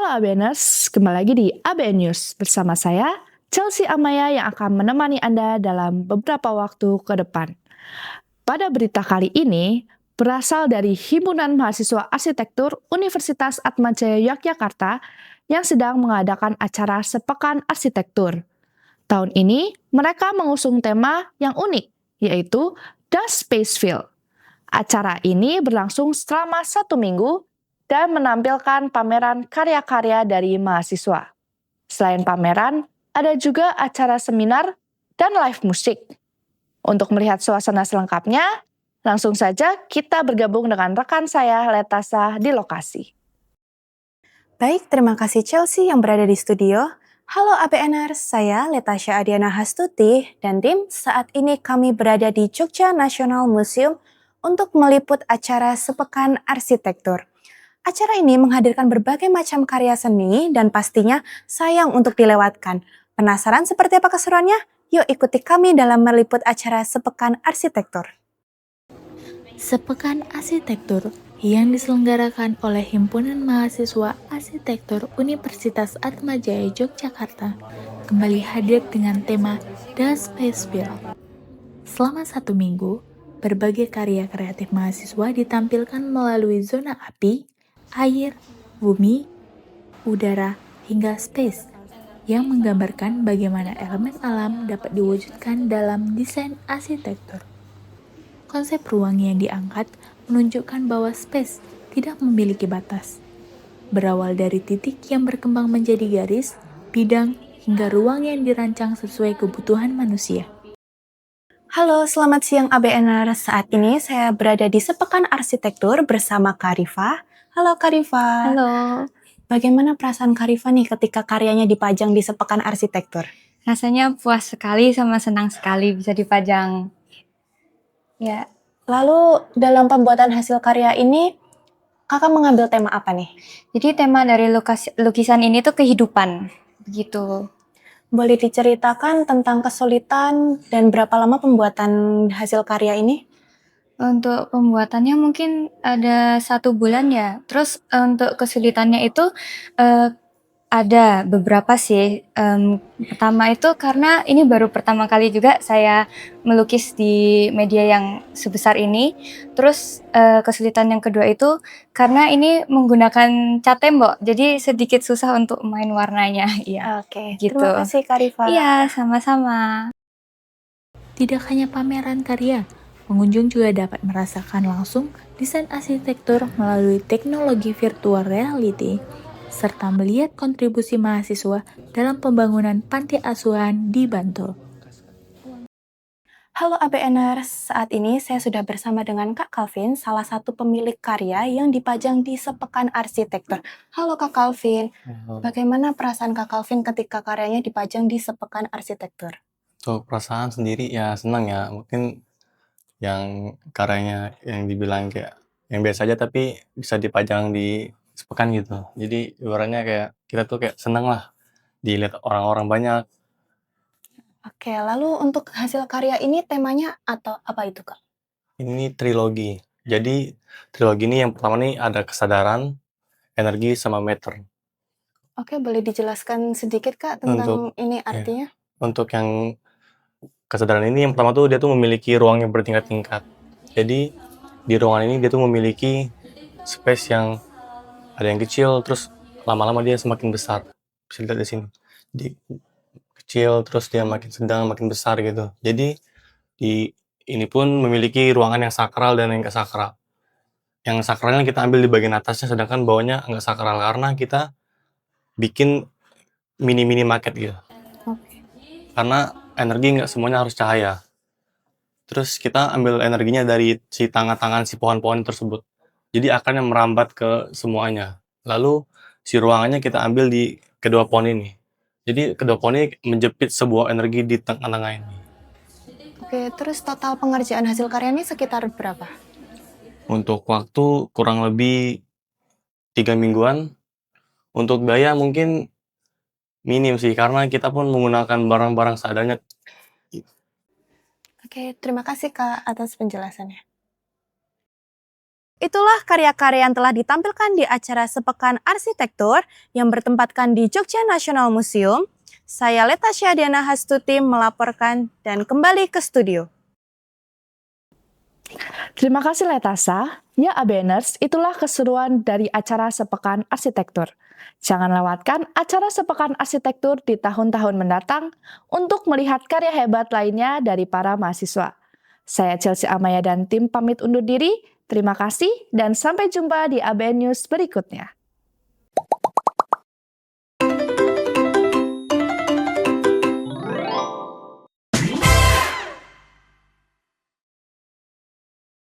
Halo ABNers, kembali lagi di ABN News bersama saya, Chelsea Amaya yang akan menemani Anda dalam beberapa waktu ke depan. Pada berita kali ini, berasal dari Himpunan Mahasiswa Arsitektur Universitas Atmajaya Yogyakarta yang sedang mengadakan acara Sepekan Arsitektur. Tahun ini, mereka mengusung tema yang unik, yaitu The Space Field. Acara ini berlangsung selama 1 minggu dan menampilkan pameran karya-karya dari mahasiswa. Selain pameran, ada juga acara seminar dan live musik. Untuk melihat suasana selengkapnya, langsung saja kita bergabung dengan rekan saya, Letasa, di lokasi. Baik, terima kasih Chelsea yang berada di studio. Halo ABNers, saya Letasha Adiana Hastuti dan tim. Saat ini kami berada di Jogja National Museum untuk meliput acara Sepekan Arsitektur. Acara ini menghadirkan berbagai macam karya seni dan pastinya sayang untuk dilewatkan. Penasaran seperti apa keseruannya? Yuk ikuti kami dalam meliput acara Sepekan Arsitektur. Sepekan Arsitektur yang diselenggarakan oleh Himpunan Mahasiswa Arsitektur Universitas Atmajaya Yogyakarta kembali hadir dengan tema The Space Field. Selama 1 minggu, berbagai karya kreatif mahasiswa ditampilkan melalui zona api, air, bumi, udara, hingga space yang menggambarkan bagaimana elemen alam dapat diwujudkan dalam desain arsitektur. Konsep ruang yang diangkat menunjukkan bahwa space tidak memiliki batas. Berawal dari titik yang berkembang menjadi garis, bidang, hingga ruang yang dirancang sesuai kebutuhan manusia. Halo, selamat siang ABNer. Saat ini saya berada di Sepekan Arsitektur bersama Karifa. Halo Karifa. Halo, Bagaimana perasaan Karifa nih ketika karyanya dipajang di Sepekan Arsitektur? rasanya puas sekali sama senang sekali bisa dipajang. Ya, Lalu dalam pembuatan hasil karya ini, kakak mengambil tema apa nih? jadi tema dari lukisan ini tuh kehidupan, begitu. Boleh diceritakan tentang kesulitan dan berapa lama pembuatan hasil karya ini? Untuk pembuatannya mungkin ada 1 bulan ya. Terus untuk kesulitannya itu ada beberapa sih. Pertama itu karena ini baru pertama kali juga saya melukis di media yang sebesar ini. Terus kesulitan yang kedua itu karena ini menggunakan cat tembok, jadi sedikit susah untuk main warnanya. Iya, Oke, gitu. terima kasih Karifa. Iya, sama-sama. Tidak hanya pameran karya, pengunjung juga dapat merasakan langsung desain arsitektur melalui teknologi virtual reality, serta melihat kontribusi mahasiswa dalam pembangunan panti asuhan di Bantul. Halo ABNer, saat ini saya sudah bersama dengan Kak Calvin, salah satu pemilik karya yang dipajang di Sepekan Arsitektur. Halo Kak Calvin, bagaimana perasaan Kak Calvin ketika karyanya dipajang di Sepekan Arsitektur? Untuk perasaan sendiri ya senang ya, mungkin yang karyanya yang dibilang kayak yang biasa aja tapi bisa dipajang di sepekan gitu. Jadi ibaratnya kayak kita tuh kayak seneng lah dilihat orang-orang banyak. Oke, lalu untuk hasil karya ini temanya atau apa itu Kak? Ini trilogi. Jadi trilogi ini yang pertama nih ada kesadaran, energi, sama meter. Oke, boleh dijelaskan sedikit Kak tentang ini artinya? Untuk yang kesadaran ini yang pertama tuh dia tuh memiliki ruang yang bertingkat-tingkat. Jadi di ruangan ini dia tuh memiliki space yang ada yang kecil, terus lama-lama dia semakin besar. Bisa dilihat di sini. Di kecil, terus dia makin sedang, makin besar gitu. Jadi di ini pun memiliki ruangan yang sakral dan yang nggak sakral. Yang sakralnya kita ambil di bagian atasnya, sedangkan bawahnya nggak sakral karena kita bikin mini-mini market gitu. Oke. Karena energi nggak semuanya harus cahaya. Terus kita ambil energinya dari si tangan-tangan si pohon-pohon tersebut. Jadi akarnya merambat ke semuanya. Lalu si ruangannya kita ambil di kedua pohon ini. Jadi kedua pohon ini menjepit sebuah energi di tengah-tengah ini. Oke, terus total pengerjaan hasil karya ini sekitar berapa? Untuk waktu kurang lebih 3 mingguan. Untuk biaya mungkin minim sih, karena kita pun menggunakan barang-barang seadanya. Oke, terima kasih Kak atas penjelasannya. Itulah karya-karya yang telah ditampilkan di acara Sepekan Arsitektur yang bertempatkan di Jogja National Museum. Saya Letasha Diana Hastuti melaporkan dan kembali ke studio. Terima kasih Letasa. Ya ABNers, itulah keseruan dari acara Sepekan Arsitektur. Jangan lewatkan acara Sepekan Arsitektur di tahun-tahun mendatang untuk melihat karya hebat lainnya dari para mahasiswa. Saya Chelsea Amaya dan tim pamit undur diri. Terima kasih dan sampai jumpa di ABN News berikutnya.